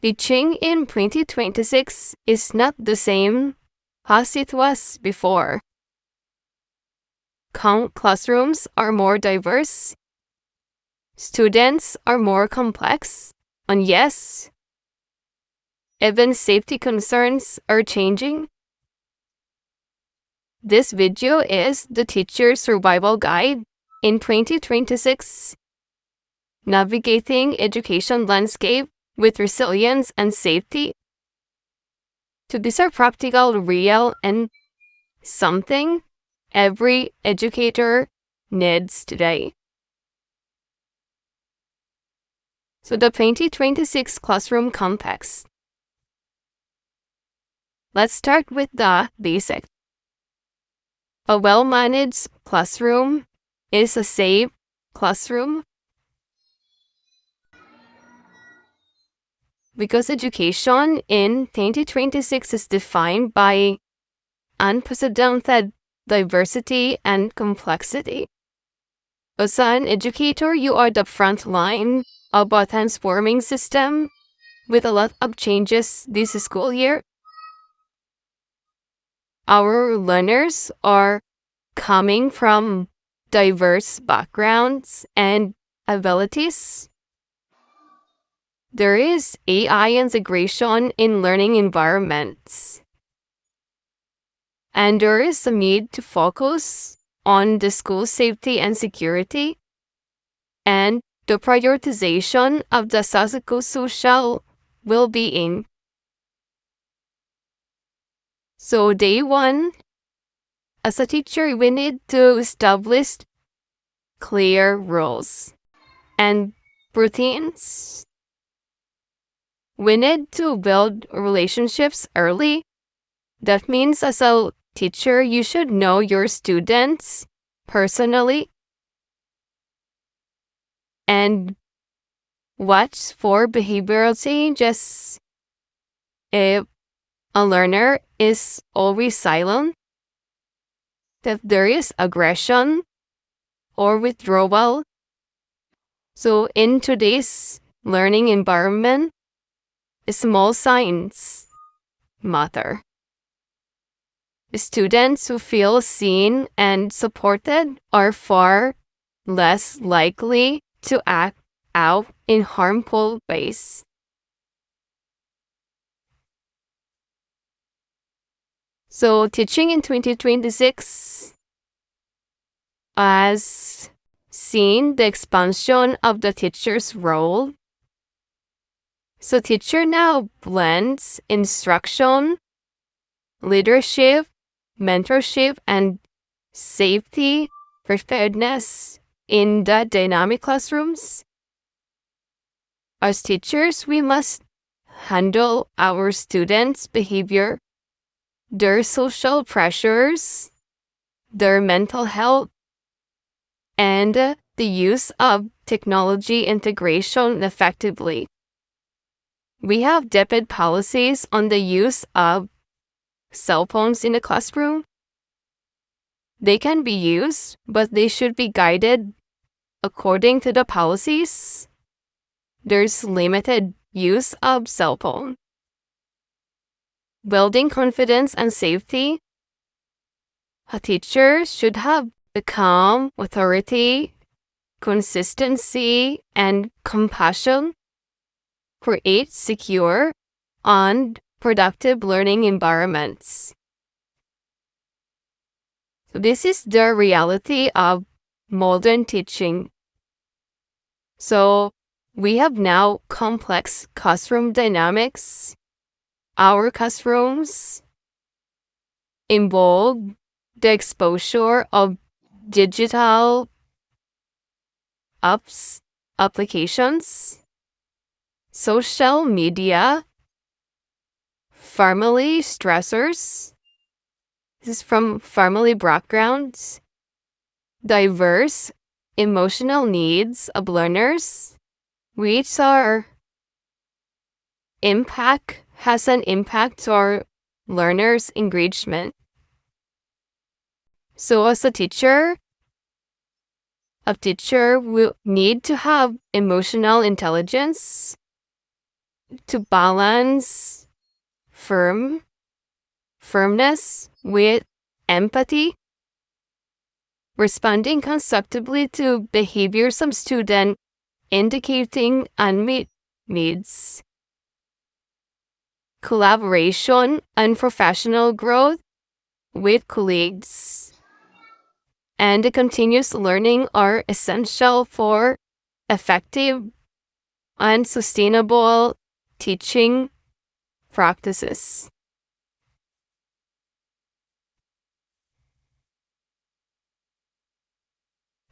Teaching in 2026 is not the same as it was before. Classrooms are more diverse, students are more complex, and yes, even safety concerns are changing. This video is the Teacher Survival Guide in 2026, Navigating Education Landscape with Resilience and Safety. So these are practical, real, and something every educator needs today. So the 2026 classroom context. Let's start with the basics. A well-managed classroom is a safe classroom because education in 2026 is defined by unprecedented diversity and complexity. As an educator, you are the front line of a transforming system with a lot of changes this school year. Our learners are coming from diverse backgrounds and abilities. There is AI integration in learning environments. And there is a need to focus on the school safety and security and the prioritization of the psychosocial well-being. So day one, as a teacher, we need to establish clear rules and routines. We need to build relationships early. That means as a teacher, you should know your students personally and watch for behavioral changes. If a learner is always silent, if there is aggression or withdrawal. So in today's learning environment, small signs matter. Students who feel seen and supported are far less likely to act out in harmful ways. So teaching in 2026 has seen the expansion of the teacher's role. So teacher now blends instruction, leadership, mentorship, and safety preparedness in the dynamic classrooms. As teachers, we must handle our students' behavior, their social pressures, their mental health, and the use of technology integration effectively. We have depth policies on the use of cell phones in the classroom. They can be used, but they should be guided according to the policies. There's limited use of cell phone. Building confidence and safety. A teacher should have the calm, authority, consistency, and compassion. Create secure and productive learning environments. So this is the reality of modern teaching. So we have now complex classroom dynamics. Our classrooms involve the exposure of digital apps, applications, social media, family stressors. This is from family backgrounds, diverse emotional needs of learners, which has an impact to our learners' engagement. So as a teacher will need to have emotional intelligence, to balance firmness with empathy, responding constructively to behaviors of students indicating unmet needs, collaboration and professional growth with colleagues, and the continuous learning are essential for effective and sustainable teaching practices.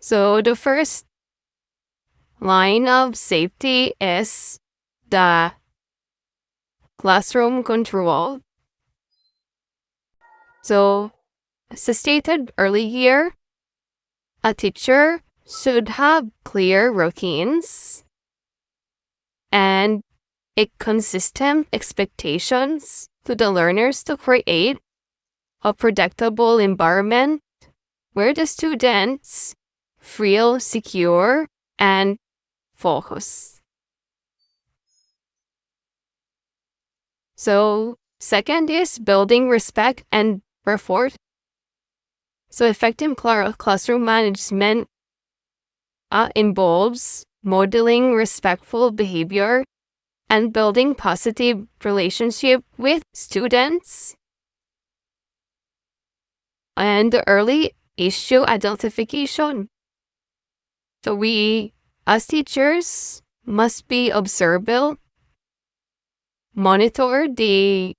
So the first line of safety is the classroom control. So, as stated earlier, a teacher should have clear routines and consistent expectations to the learners to create a predictable environment where the students feel secure and focused. So, second is building respect and rapport. So, effective classroom management involves modeling respectful behavior and building positive relationship with students. And the early issue identification. So we, as teachers, must be observant, monitor the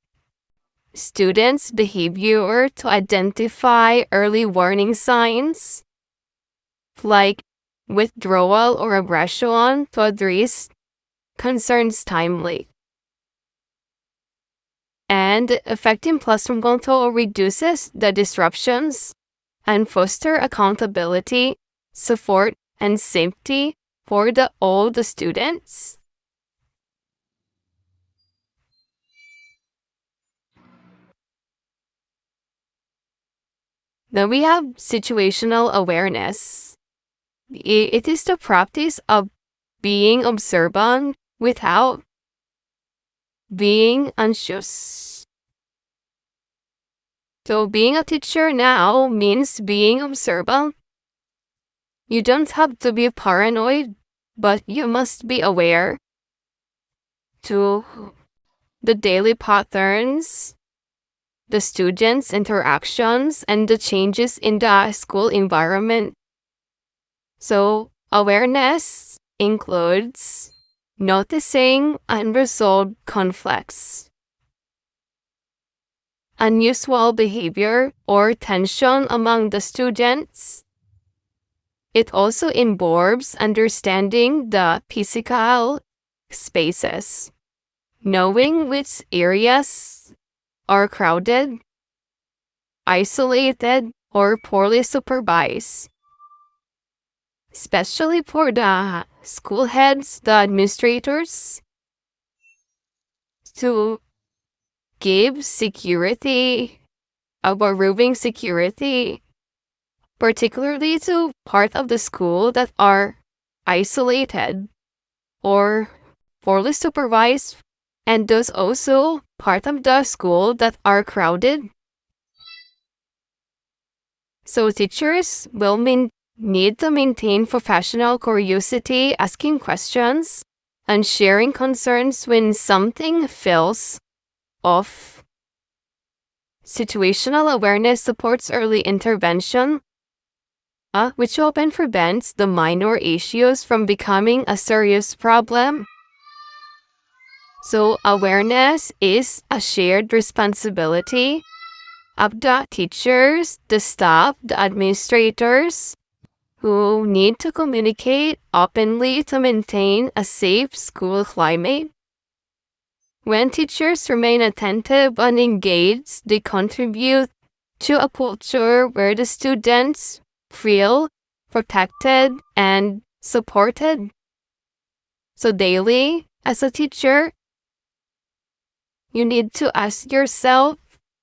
students' behavior to identify early warning signs like withdrawal or aggression to address concerns timely. And effective classroom control reduces the disruptions and foster accountability, support, and safety for all the students. Then we have situational awareness. It is the practice of being observant without being anxious. So being a teacher now means being observant. You don't have to be paranoid, but you must be aware to the daily patterns, the students' interactions, and the changes in the school environment. So awareness includes noticing unresolved conflicts, unusual behavior, or tension among the students. It also involves understanding the physical spaces, knowing which areas are crowded, isolated, or poorly supervised, especially for the school heads, the administrators, to give security, approving security, particularly to part of the school that are isolated or poorly supervised, and those also part of the school that are crowded. So teachers will need to maintain professional curiosity, asking questions, and sharing concerns when something feels off. Situational awareness supports early intervention, which often prevents the minor issues from becoming a serious problem. So awareness is a shared responsibility of the teachers, the staff, the administrators, who need to communicate openly to maintain a safe school climate. When teachers remain attentive and engaged, they contribute to a culture where the students feel protected and supported. So daily, as a teacher, you need to ask yourself,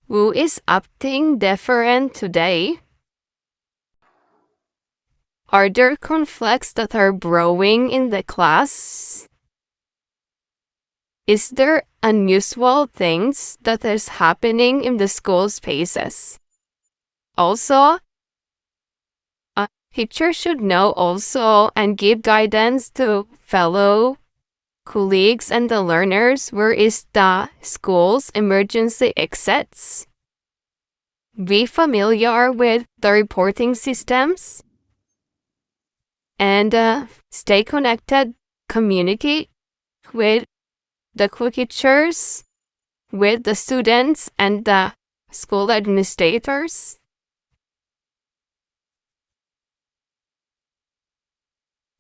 who is acting different today? Are there conflicts that are brewing in the class? Is there unusual things that is happening in the school spaces? Also, a teacher should know also and give guidance to fellow colleagues and the learners where is the school's emergency exits. Be familiar with the reporting systems and stay connected, communicate with the co-teachers, with the students and the school administrators.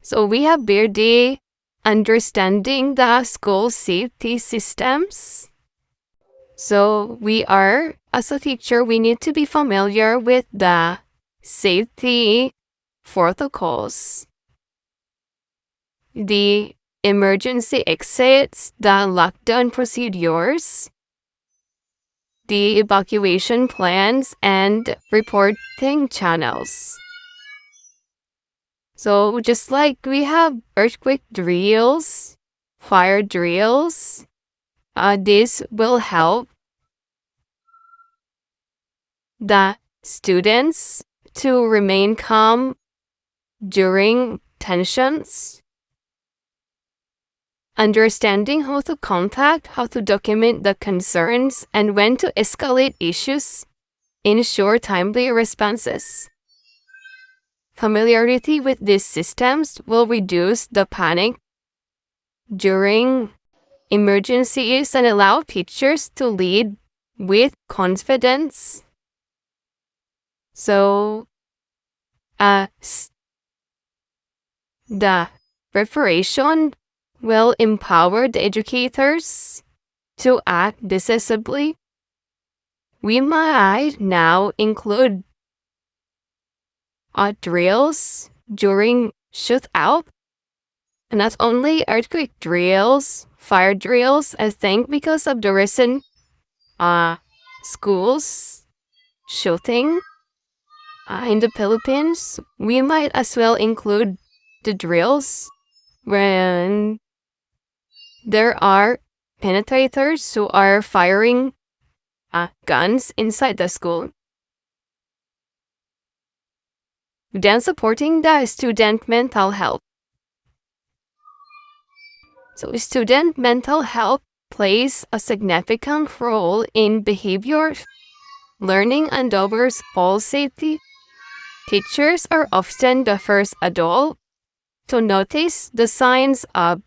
So we have BRD understanding the school safety systems. So we are, as a teacher, we need to be familiar with the safety protocols, the emergency exits, the lockdown procedures, the evacuation plans, and reporting channels. So just like we have earthquake drills, fire drills, this will help the students to remain calm during tensions. Understanding how to contact, how to document the concerns, and when to escalate issues, ensure timely responses. Familiarity with these systems will reduce the panic during emergencies and allow teachers to lead with confidence. So, the preparation will empower the educators to act decisively. We might now include drills during shootout, and not only earthquake drills, fire drills. I think because of the recent schools shooting in the Philippines, we might as well include the drills when there are penetrators who are firing guns inside the school. Then supporting the student mental health. So student mental health plays a significant role in behavior, learning, and overall safety. Teachers are often the first adult to notice the signs of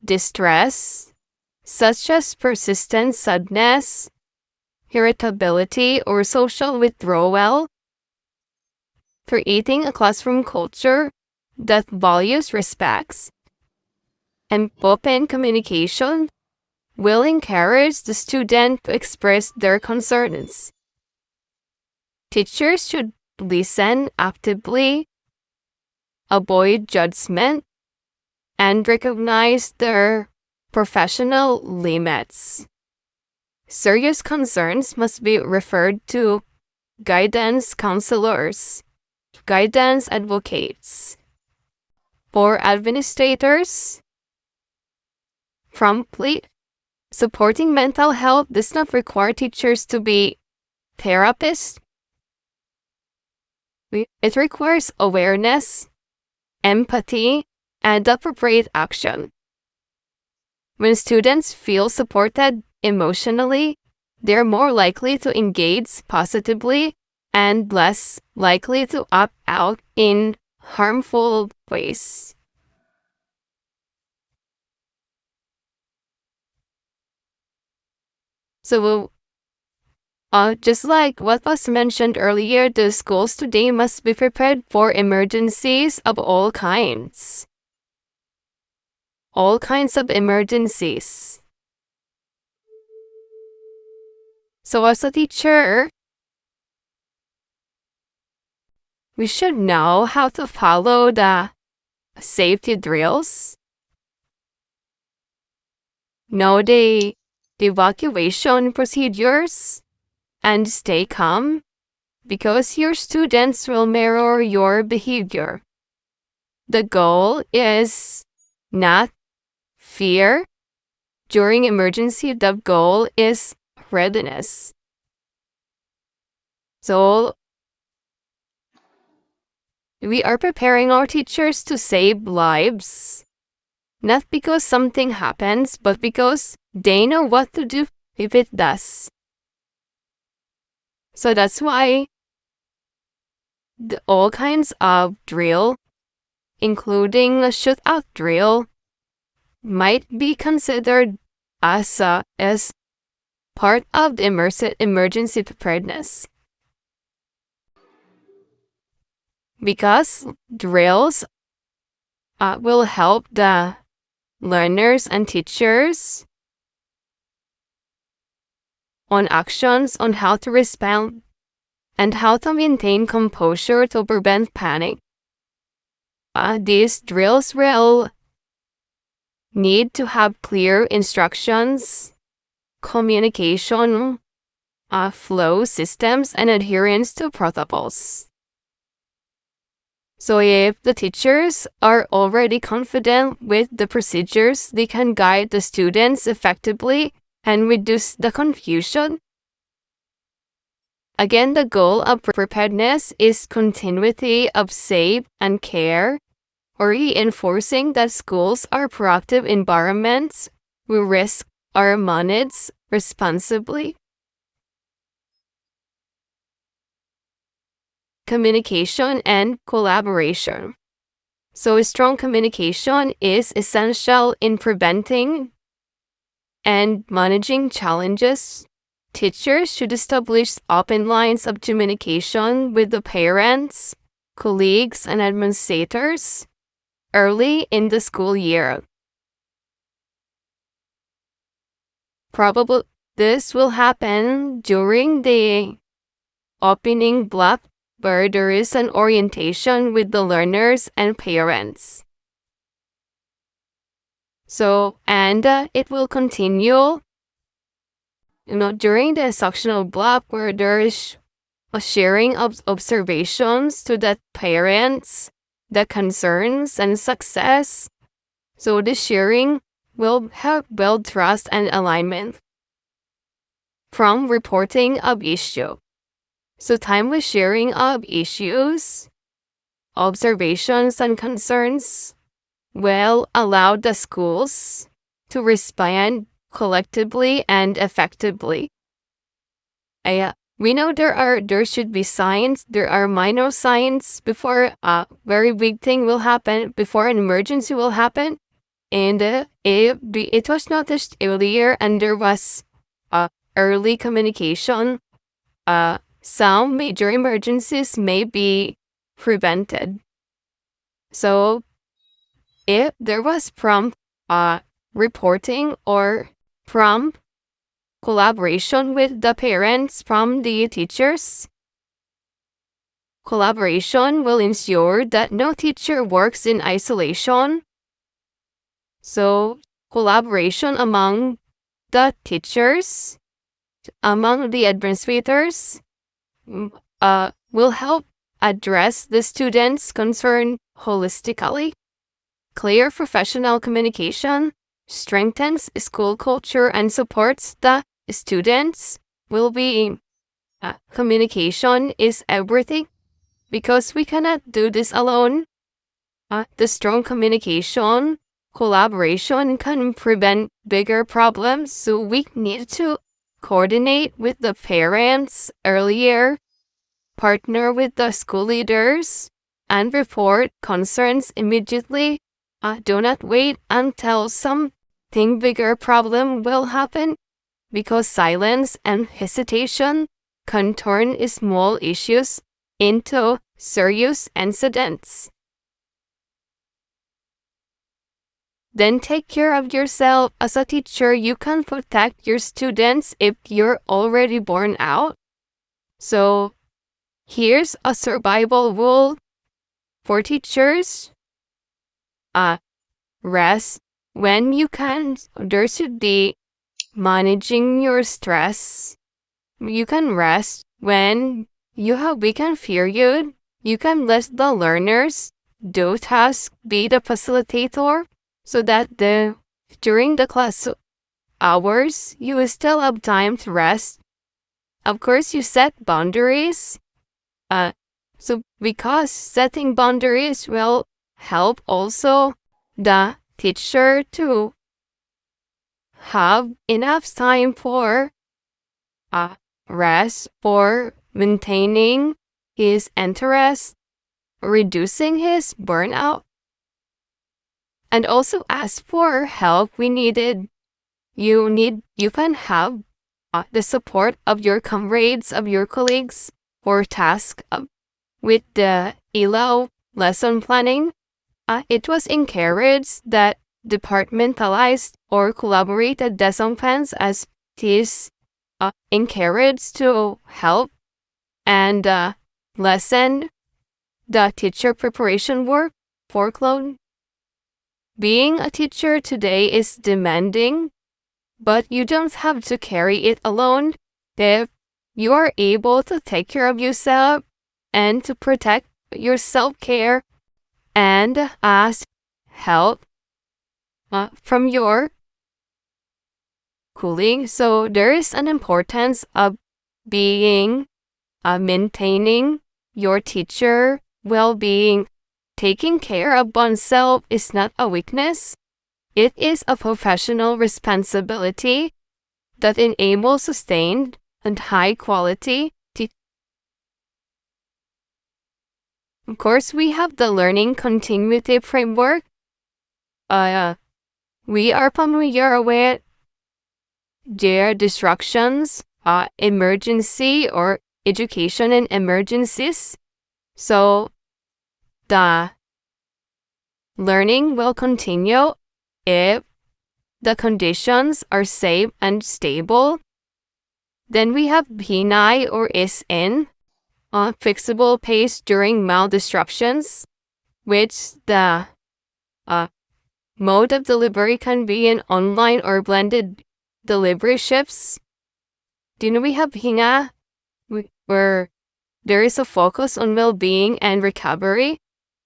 distress, such as persistent sadness, irritability, or social withdrawal. Creating a classroom culture that values respect and open communication will encourage the student to express their concerns. Teachers should listen actively, avoid judgment, and recognize their professional limits. Serious concerns must be referred to guidance counselors, guidance advocates. For administrators, promptly supporting mental health does not require teachers to be therapists. It requires awareness, empathy, and appropriate action. When students feel supported emotionally, they're more likely to engage positively and less likely to opt out in harmful ways. So, just like what was mentioned earlier, the schools today must be prepared for emergencies of all kinds. All kinds of emergencies. So as a teacher, we should know how to follow the safety drills, know the evacuation procedures, and stay calm because your students will mirror your behavior. The goal is not fear, during emergency, the goal is readiness. So we are preparing our teachers to save lives, not because something happens, but because they know what to do if it does. So that's why all kinds of drill, including a shootout drill, might be considered as part of the emergency preparedness. Because drills will help the learners and teachers on actions on how to respond and how to maintain composure to prevent panic. These drills will need to have clear instructions, communication, flow systems, and adherence to protocols. So if the teachers are already confident with the procedures, they can guide the students effectively and reduce the confusion. Again, the goal of preparedness is continuity of safe and care, or reinforcing that schools are proactive environments where risks are managed responsibly. Communication and collaboration. So strong communication is essential in preventing and managing challenges. Teachers should establish open lines of communication with the parents, colleagues, and administrators early in the school year. Probably this will happen during the opening block, where there is an orientation with the learners and parents. So, and it will continue, during the sectional block, where there is a sharing of observations to the parents, the concerns and success. So the sharing will help build trust and alignment. From reporting of issue. So timely sharing of issues, observations, and concerns will allow the schools to respond collectively and effectively. We know there should be signs, there are minor signs before a very big thing will happen, before an emergency will happen. And it was noticed earlier, and there was early communication. Some major emergencies may be prevented. So, if there was prompt reporting or prompt collaboration with the parents from the teachers, collaboration will ensure that no teacher works in isolation. So, collaboration among the teachers, among the administrators, will help address the students' concern holistically. Clear professional communication strengthens school culture and supports the students. Will be communication is everything, because we cannot do this alone. The strong communication, collaboration can prevent bigger problems, so we need to coordinate with the parents earlier, partner with the school leaders, and report concerns immediately. Do not wait until something bigger problem will happen, because silence and hesitation can turn small issues into serious incidents. Then take care of yourself. As a teacher, you can protect your students if you're already worn out. So, here's a survival rule for teachers. Rest when you can. There should be managing your stress. You can rest when you have weekend period. You can let the learners do tasks, be the facilitator, so that during the class hours, you will still have time to rest. Of course, you set boundaries. So because setting boundaries will help also the teacher to have enough time for rest, for maintaining his interest, reducing his burnout, and also ask for help we needed. You can have the support of your comrades, of your colleagues for tasks with the ELO lesson planning. It was encouraged that departmentalized or collaborated lesson plans as it is encouraged to help and lessen the teacher preparation workload. Being a teacher today is demanding, but you don't have to carry it alone if you are able to take care of yourself and to protect your self-care and ask help from your colleagues. So there is an importance of maintaining your teacher well-being. Taking care of oneself is not a weakness. It is a professional responsibility that enables sustained and high-quality teaching. Of course, we have the learning continuity framework. We are familiar with their distractions, emergency or education and emergencies. So the learning will continue if the conditions are safe and stable. Then we have PNI or SN, fixable pace during mild disruptions, which the mode of delivery can be in online or blended delivery shifts. Then we have HINGA, where there is a focus on well-being and recovery.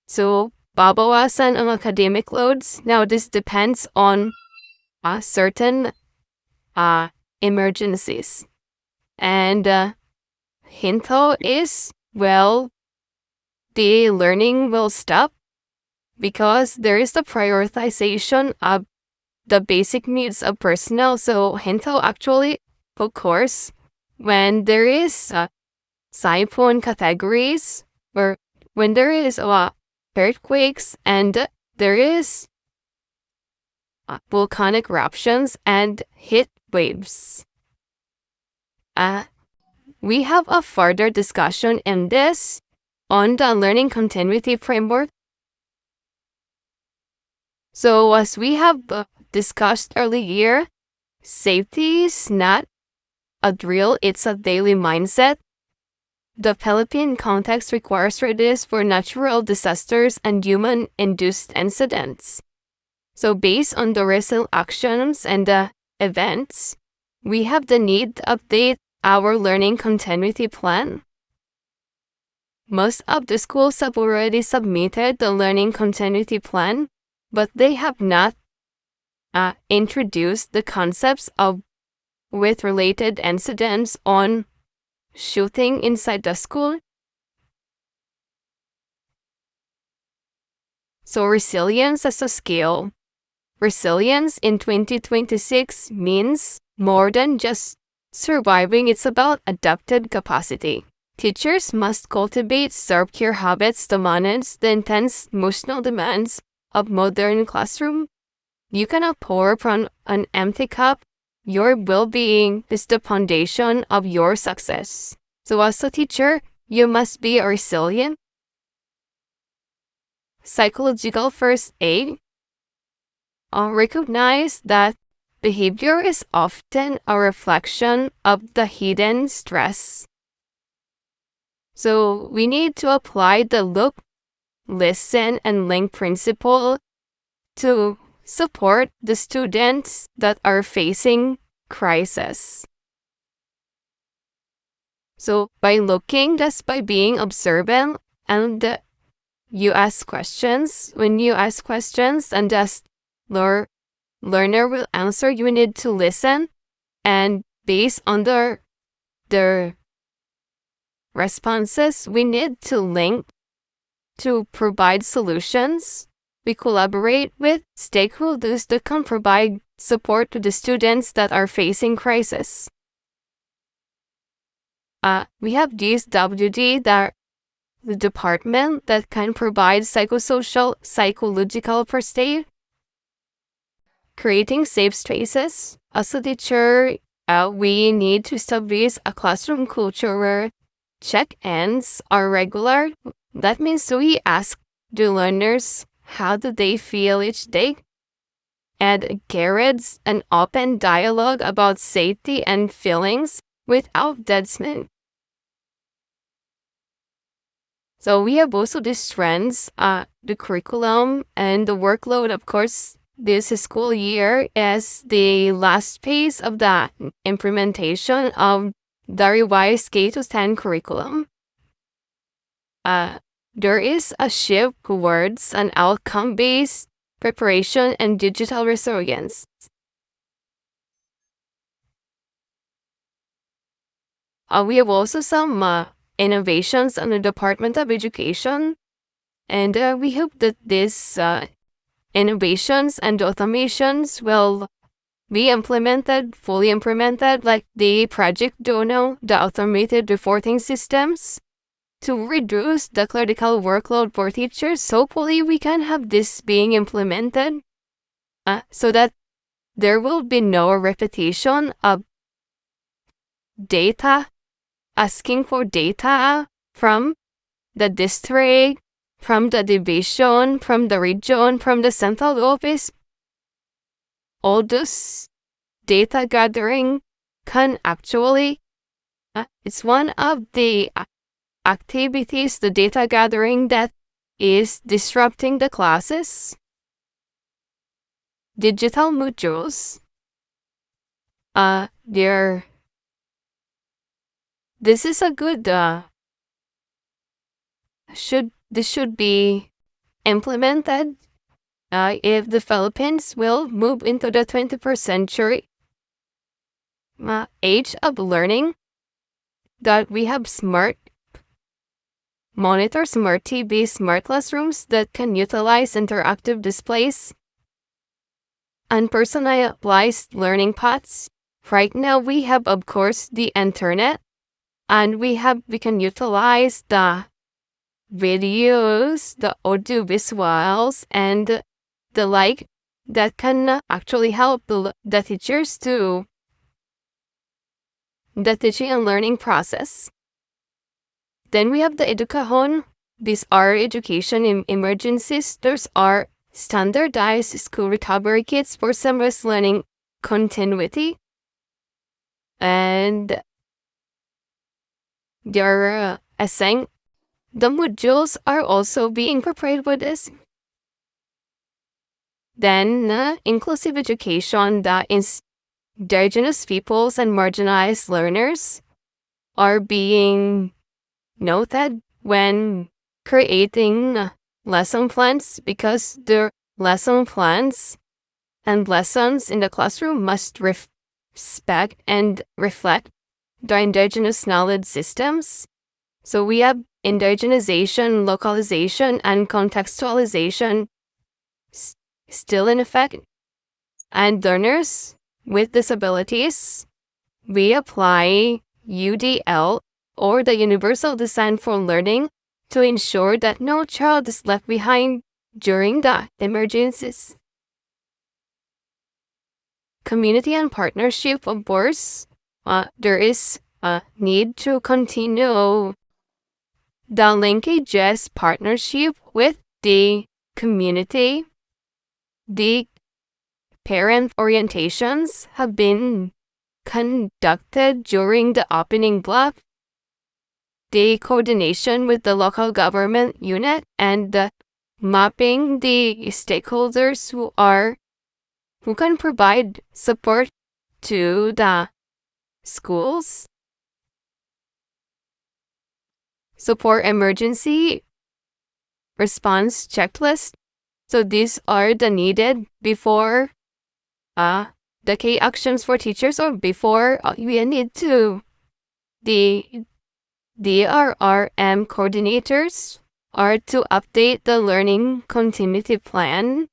So, babawasan ang academic loads. Now, this depends on certain emergencies. And Hinto is, well, the learning will stop because there is the prioritization of the basic needs of personnel. So Hinto actually, of course, when there is cyclone categories, or when there is earthquakes and there is volcanic eruptions and heat waves. We have a further discussion in this on the learning continuity framework. So as we have discussed earlier, safety is not a drill, it's a daily mindset. The Philippine context requires readiness for natural disasters and human-induced incidents. So based on the recent actions and the events, we have the need to update our learning continuity plan. Most of the schools have already submitted the learning continuity plan, but they have not introduced the concepts of with related incidents on shooting inside the school. So resilience as a skill. Resilience in 2026 means more than just surviving, it's about adaptive capacity. Teachers must cultivate self-care habits to manage the intense emotional demands of modern classroom. You cannot pour from an empty cup. Your well-being is the foundation of your success. So as a teacher, you must be resilient. Psychological first aid. Recognize that behavior is often a reflection of the hidden stress. So we need to apply the look, listen, and link principle to support the students that are facing crisis. So by looking, just by being observant, and you ask questions. When you ask questions and just learner will answer, you need to listen, and based on their responses, we need to link to provide solutions. We collaborate with stakeholders that can provide support to the students that are facing crisis. We have DSWD, that the department that can provide psychosocial, psychological first aid, creating safe spaces. As a teacher, we need to establish a classroom culture where check-ins are regular. That means we ask the learners how do they feel each day, and encourage an open dialogue about safety and feelings without judgment. So we have also these trends, the curriculum and the workload. Of course, this school year is the last phase of the implementation of the revised K-10 curriculum. There is a shift towards an outcome-based preparation and digital resilience. We have also some innovations on the Department of Education, and we hope that these innovations and automations will be fully implemented, like the Project Dono, the automated reporting systems, to reduce the clerical workload for teachers. Hopefully we can have this being implemented so that there will be no repetition of data, asking for data from the district, from the division, from the region, from the central office. All this data gathering can actually, it's one of the activities, the data gathering, that is disrupting the classes. Digital modules, this is a good, this should be implemented if the Philippines will move into the 21st century age of learning, that we have smart monitors, smart TV, smart classrooms that can utilize interactive displays and personalized learning paths. Right now we have, of course, the internet, and we can utilize the videos, the audio visuals, and the like that can actually help the teachers to the teaching and learning process. Then we have the Educahon. These are education in emergencies. Those are standardized school recovery kits for seamless learning continuity. And they're assigned. The modules are also being prepared with this. Then inclusive education, that is indigenous peoples and marginalized learners are being noted when creating lesson plans, because the lesson plans and lessons in the classroom must respect and reflect the indigenous knowledge systems. So we have indigenization, localization, and contextualization still in effect. And learners with disabilities, we apply UDL, or the Universal Design for Learning, to ensure that no child is left behind during the emergencies. Community and partnership, of course, there is a need to continue the linkages partnership with the community. The parent orientations have been conducted during the opening block. The coordination with the local government unit, and mapping the stakeholders who can provide support to the schools. Support emergency response checklist. So these are the needed before The key actions for teachers or before we need to the DRRM coordinators are to update the learning continuity plan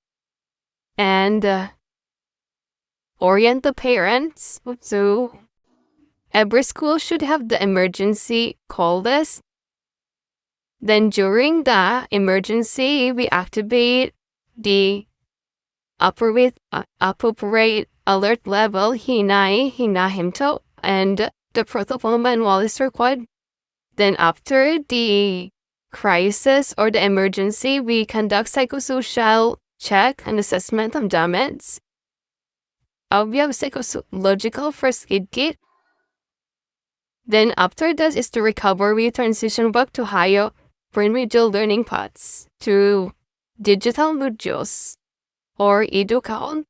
and orient the parents. So every school should have the emergency call list. Then during the emergency, we activate the appropriate alert level hinahimto and the protocol manual is required. Then after the crisis or the emergency, we conduct psychosocial check and assessment of damage. We have psychological first aid kit. Then after that is the recovery, we transition back to higher remedial learning paths to digital modules or EduCount.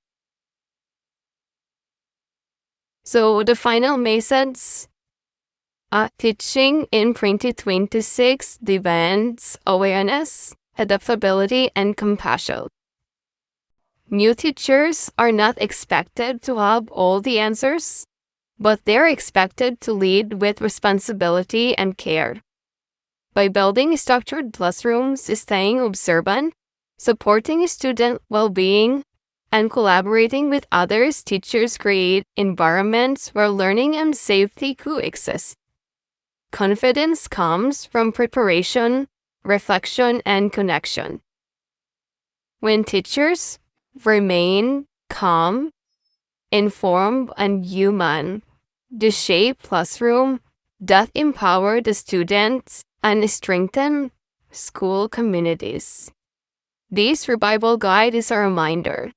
So the final message, teaching in 2026 demands awareness, adaptability, and compassion. New teachers are not expected to have all the answers, but they're expected to lead with responsibility and care. By building structured classrooms, staying observant, supporting student well-being, and collaborating with others, teachers create environments where learning and safety coexist. Confidence comes from preparation, reflection, and connection. When teachers remain calm, informed, and human, they shape classroom that empower the students and strengthen school communities. This revival guide is a reminder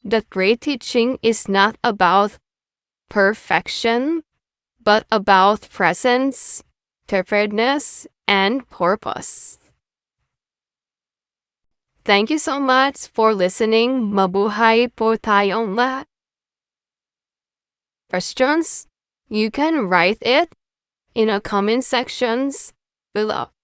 that great teaching is not about perfection, but about presence, preparedness, and purpose. Thank you so much for listening. Mabuhay po tayong lahat. Questions? You can write it in the comment sections below.